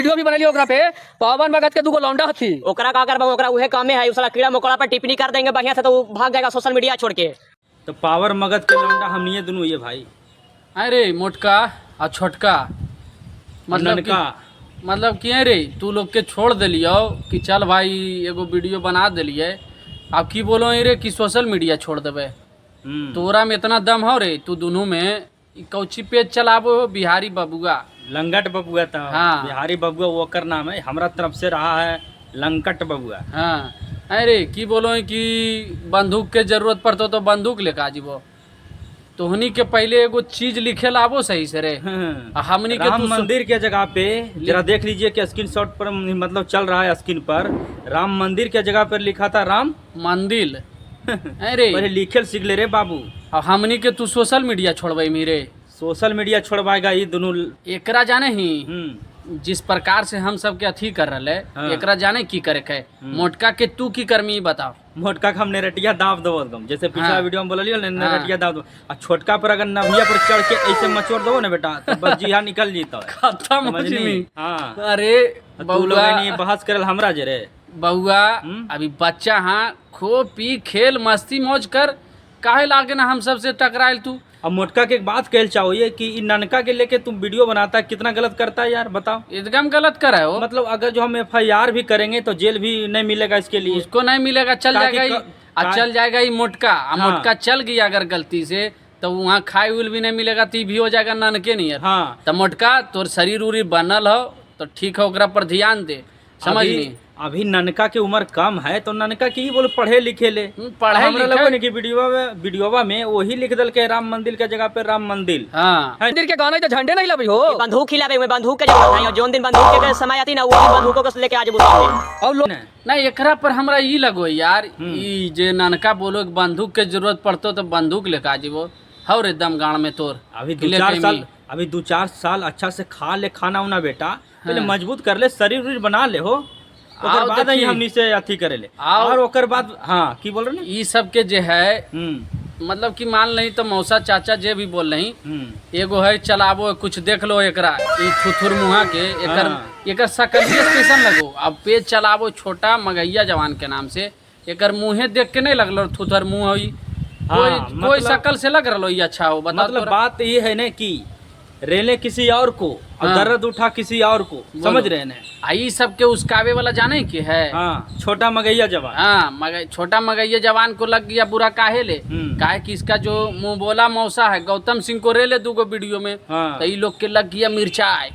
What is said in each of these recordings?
Video भी बनली ओकरा पे। पवन भगत के 2 लौंडा थी, ओकरा का करबा, ओकरा उहे कामे है, उसला कीड़ा मकोड़ा पर टिप्पणी कर देंगे बढ़िया से तो वो भाग जाएगा सोशल मीडिया छोड़ के। तो पावर मगध के लौंडा हमनिए दोनों ये भाई। अरे मोटका और छोटका मतलब कि रे तू लोग के छोड़ दिलियो कि चल भाई एगो वीडियो बना दिलिए, अब की बोलो रे कि सोशल मीडिया छोड़ देवे। तोरा में इतना दम हो रे, तू दोनों में कौची पेज चलाबो बिहारी बबुआ, लंगट बबुआ था। हाँ। बिहारी बबुआ वो नाम है, हमारा तरफ से रहा है लंकट बबुआ। हाँ अरे की बोलो कि बंदूक के जरूरत पड़तो तो बंदूक लेके आजीबो, तोहनी के पहले एगो चीज लिखे लाबो सही से रे। हमनी के राम मंदिर के जगह पे जरा देख लीजिए कि स्क्रीनशॉट पर मतलब चल रहा है स्क्रीन पर, राम मंदिर के जगह पर लिखा था राम मंदिर। अरे पहले लिखे सीख ले रे बाबू। अब हमनी के तू सोशल मीडिया छोड़बे मेरे, सोशल मीडिया छोड़वाएगा ये दोनों। एकरा जाने ही जिस प्रकार से हम सब के अथी कर रहे एकरा जाने की करे के मोटका के तू की करमी बताओ। मोटका का हम नेरटिया दाब दो एकदम, जैसे पिछला हाँ। वीडियो में बोलियो नेरटिया दाब दो। और छोटका पर अगर नभिया पर चढ़ के ऐसे मचोड़ दो ना बेटा तो बस जीहा निकल जीता खत्म हो समझनी? जिमी। हाँ। अरे तू लोग नहीं बहस करल हमरा जे रे बउआ, अभी बच्चा हाँ खो पी खेल मस्ती मौज कर, काहे लागे ना हम सबसे टकराइल तू। अब मोटका के एक बात कहल चाहो ये कि इन ननका के लेके तुम वीडियो बनाता है, कितना गलत करता है यार बताओ। एकदम गलत कर रहे हो। मतलब अगर जो हम FIR भी करेंगे तो जेल भी नहीं मिलेगा इसके लिए। उसको नहीं मिलेगा, चल ताकि जाएगा चल जाएगा ये मोटका। हाँ। मोटका चल गया अगर गलती से तो वहाँ खाए उल भी नहीं मिलेगा, तो भी हो जाएगा ननके नहीं। हाँ। तो मोटका तोर शरीर उरीर बनल हो तो ठीक है, ओकरा पर ध्यान दे, समझ नहीं। अभी ननका की उम्र कम है तो ननका की ही बोले पढ़े लिखे ले। पढ़े हमरा लिखे लगो कि वीडियोवा में वही लिख दल के राम मंदिर के जगह पे राम मंदिर। हाँ मंदिर के गाना तो झंडे नहीं लबी हो। बंदूक खिलावे में बंदूक के जरूरत है, और जोन दिन बंदूक के समय आती ना वो दिन बंदूकों को लेके आज बुलाते। और लोग नहीं एकरा पर हमरा ई लगो यार, ई जे ननका बोलो कि बंदूक के जरूरत पड़तो तो बंदूक लेके आजीबो हो रे दम गाड़ में तोर। अभी 2-4 साल अच्छा से खा ले खाना उना बेटा, पहले मजबूत कर ले, शरीर उरीर बना ले हो, ओकर बाद ही हमनी से अथी करे ले। और ओकर बाद हाँ की बोल रहे ई सब के जे है मतलब कि मान नहीं तो मौसा चाचा जे भी बोल रही एगो है चलाबो कुछ देख लो एकरा ई थुथुर मुहा के एकर सकलिए स्टेशन लगो। अब पेज चलाबो छोटा मगैया जवान के नाम से, एकर मुँहे देख के नहीं लगलो थुथुर मुँह होई, कोई शकल से लग रहा ये अच्छा हो बता। मतलब बात ये है ना कि रेले किसी और को और दर्द उठा किसी और को, समझ रहे हैं। आई सब के उसकावे वाला जाने की है। हाँ, छोटा मगैया जवान। हाँ छोटा मगैया जवान को लग गया बुरा काहे ले, काहे कि इसका जो मुंह बोला मौसा है गौतम सिंह को रेले 2 वीडियो में। तो ये लोग के लग गया मिर्चाई,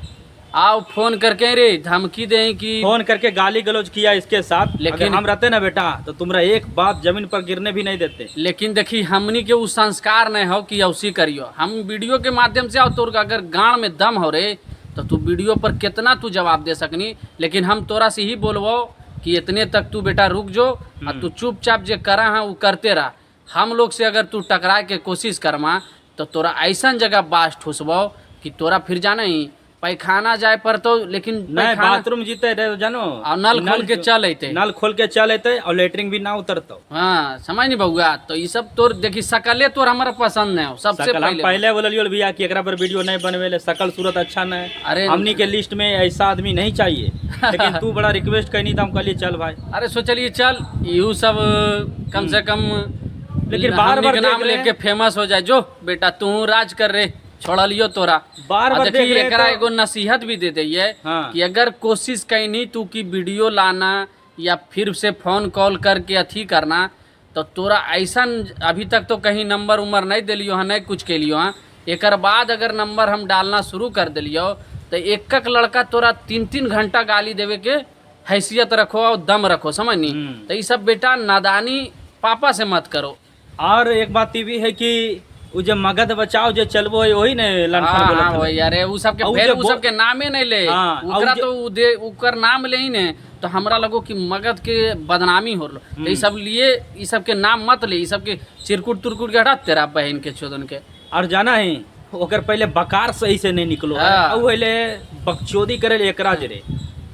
आओ फोन करके रे धमकी दे कि फोन करके गाली गलौज किया इसके साथ। लेकिन हम रहते ना बेटा तो तुमरा एक बात जमीन पर गिरने भी नहीं देते। लेकिन देखी हमनी के उस संस्कार नहीं हो कि औसी करियो, हम वीडियो के माध्यम से आओ तोर अगर गांड में दम हो रे तो तू वीडियो पर कितना तू जवाब दे सकनी। लेकिन हम तोरा से ही बोलबो कि इतने तक तू बेटा रुक जो और तू चुपचाप जे करा है वो करते रह। हम लोग से अगर तू टकराए के कोशिश करमा तो तोरा ऐसा जगह बास ठुसबो कि तोरा फिर जाना ही पैखाना जाए पर तो, लेकिन नहीं बाथरूम जीते रहे जानो और नल खोल के चल अते, नल खोल के चल अते और लेटरिंग भी ना उतरतो। हाँ समझ नहीं बउआ। तो ये सब तोर देखी सकले तोर हमारा पसंद नहीं हो सबसे पहले बोलियो भैया कि एकरा पर वीडियो नहीं बनवेले, शकल सूरत अच्छा नहीं। अरे हमनी के लिस्ट में ऐसा आदमी नहीं चाहिए। लेकिन तू बड़ा रिक्वेस्ट करनी था, हम कहलिए चल भाई। अरे सोचलिए चल यू सब कम से कम लेकिन बार-बार नाम लेके फेमस हो जाए। जो बेटा तू राज कर रे छोड़ा लियो तोरा बार-बार देखिए एकरा एगो नसीहत भी दे दिए कि अगर कोशिश कहीं तू की वीडियो लाना या फिर से फोन कॉल करके अथी करना तो तोरा ऐसा अभी तक तो कहीं नंबर उम्र नहीं दिलियो है, नहीं कुछ के लियो है। एक बाद अगर नंबर हम डालना शुरू कर दिलियो तो एक लड़का तोरा 3-3 घंटा गाली देवे के हैसियत रखो और दम रखो, समझ नहीं। तो ये सब बेटा नादानी पापा से मत करो। और एक बात ये भी है कि वो जो मगध बचाओ जो चलबो है वही ने लंठन बोलत है। वही अरे उ सब के फिर उ सब के नामे नहीं ले, ओकरा तो उकर नाम ले ही ने तो हमरा लगो कि मगध के बदनामी हो लो। तो ये सब लिए ये सब के नाम मत ले, ये सब के चिरकुट तुरकुट के हटा तेरा बहन के चोदन के। और जाना है ओकर पहले बकार सही से नहीं निकलो पहले बकचोदी करे ले एकरा जरे।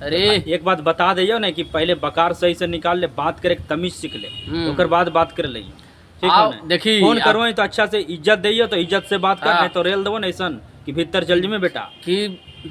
अरे एक बात बता दियो ना कि पहले बकार सही से निकाल ले, बात करे तमीज सीख ले, ओकर बाद बात कर ले। देखी फोन करो तो अच्छा से इज्जत दियो तो इज्जत से बात कर, नहीं तो रेल दो ना ऐसा कि भीतर चल जी में बेटा। कि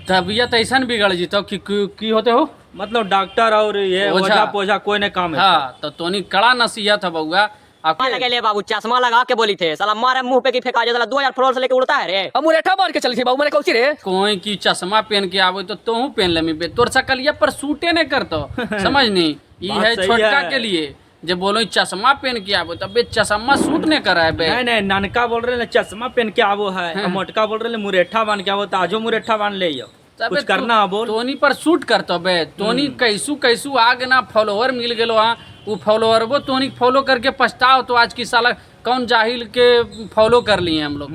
तबीयत ऐसा बिगड़ जीतो कि होते हो मतलब डॉक्टर और ये ओझा। ओझा पोझा कोई ने काम है। हाँ तो तोनी कड़ा नसीहत है बउआ चश्मा लगे ले बाबू, चश्मा लगा के बोली थे साला मारे मुंह पे की फेंका जे साला 2000 फ्लोर से लेके उड़ता है रे। हम मुरेठा मार के चली थी बाबू मैंने कौची रे। कोई की चश्मा पहन के आवे तो तू पहन लेमी बे, तोर सकलिया पर सूटे नहीं करतो समझ नहीं। ये बात है सही छोटका है। के लिए जब बोलो चश्मा पहन के आवे तब बे चश्मा सूट नहीं कर है बे। नहीं नहीं, नानका बोल रहे चश्मा पहन के आवो है, और मोटका बोल रहे मुरेठा बांध के आवो, तो आजो मुरेठा बांध ले यो। कुछ करना बोल। तोनी पर सूट करतो बे, तोनी कैसू आगे ना फॉलोवर मिल गेलो हाँ, वो फॉलोवर वो तोनी फॉलो करके पछताओ तो आज की साला कौन जाहिल के फॉलो कर लिए हम लोग।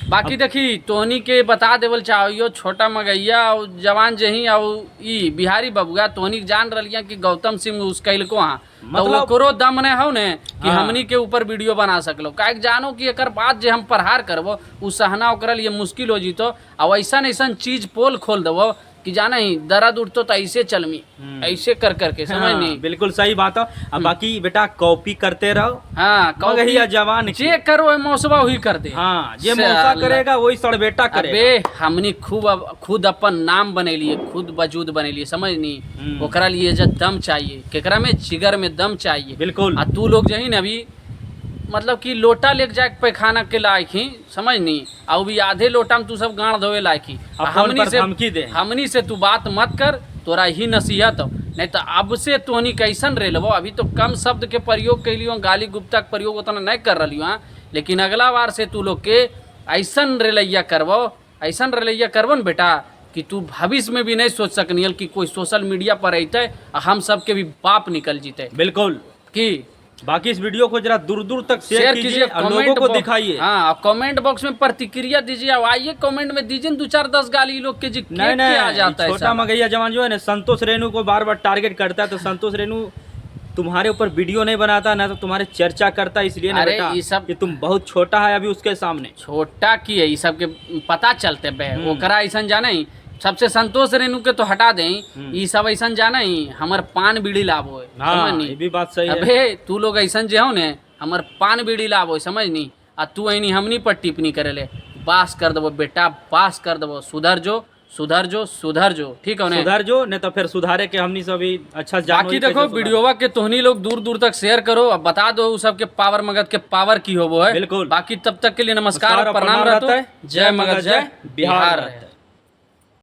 बाकी देखी तोनी के बता देवल चाहिए छोटा मगैया और जवान जही और ई बिहारी बबुआ तोनी जान रलिया कि गौतम सिंह उसकैल को हाँ मतलब करो दम ने हो ने कि हमनी के ऊपर वीडियो बना सकलो काहे जानो कि एकर बात जे हम प्रहार करबो उ सहना ओकरा लिए मुश्किल हो जीतो और ऐसा चीज पोल खोल देबो कि जाना ही दर्द उठतो तो ऐसे चलमी ऐसे कर करके समझ नहीं। बिल्कुल सही बात है। अब बाकी बेटा कॉपी करते रहो। हाँ मगहिया जवान जे करो मौसवा वही कर दे। हाँ जे मौसा करेगा वही सड़बेटा करेगा। अबे हमनी खुद अपन नाम बनेलिए, खुद वजूद बनेलिए समझ नहीं। ओकरा लिए जब दम चाहिए, केकरा में जिगर में दम चाहिए। बिल्कुल। आ तू लोग जही न अभी मतलब कि लोटा लेके जाके पैखाना के लायक ही समझ नहीं, और भी आधे लोटा में तू सब गाड़ धोए लायक ही। हमनी से तू बात मत कर, तोरा ही नसीहत हो। नहीं तो अब से तोहनी कैसन रे लो, अभी तो कम शब्द के प्रयोग कैलियो, गाली गुप्ता के प्रयोग उतना नहीं कर रही हाँ, लेकिन अगला बार से तू लोग के ऐसन रेलैया करबो, ऐसन रेलैया करबो न बेटा कि तू भविष्य में भी नहीं सोच सकनियल कि कोई सोशल मीडिया पर अतै हम सबके भी बाप निकल जीते। बिल्कुल। कि बाकी इस वीडियो को जरा दूर दूर तक शेयर कीजिए और लोगों को दिखाइए। हाँ कमेंट बॉक्स में प्रतिक्रिया दीजिए, अब आइए कमेंट में दीजिए 2-4-10 गाली लोग के जी नहीं आ जाता है। छोटा मगैया जवान जो है ना संतोष रेणु को बार बार टारगेट करता है, तो संतोष रेणु तुम्हारे ऊपर वीडियो नहीं बनाता ना तो तुम्हारे चर्चा करता, इसलिए ना बेटा ये सब कि तुम बहुत छोटा है अभी उसके सामने। छोटा की है ये सब के पता चलते बे ओकरा ऐसा जाना ही सबसे संतोष रेणु के तो हटा दें, ये सब ऐसा जाना ही हमर पान बीड़ी लाभो है समझ नहीं। ये भी बात सही है। अबे तू लोग ऐसा जे हो ने हमर पान बीड़ी लाभो समझ नहीं, आ तू ऐनी हमनी पर टिप्पणी करे ले, पास कर दबो बेटा, पास कर दबो, सुधर जो सुधर जो सुधर जो, ठीक है सुधर जो, नहीं तो फिर सुधारे के हमनी सभी अच्छा जानो। बाकी देखो वीडियोवा के तोहनी लोग दूर दूर तक शेयर करो, अब बता दो उस सब के पावर मगध के पावर की हो वो है। बिल्कुल। बाकी तब तक के लिए नमस्कार और प्रणाम रहता है। जय मगध जय बिहार।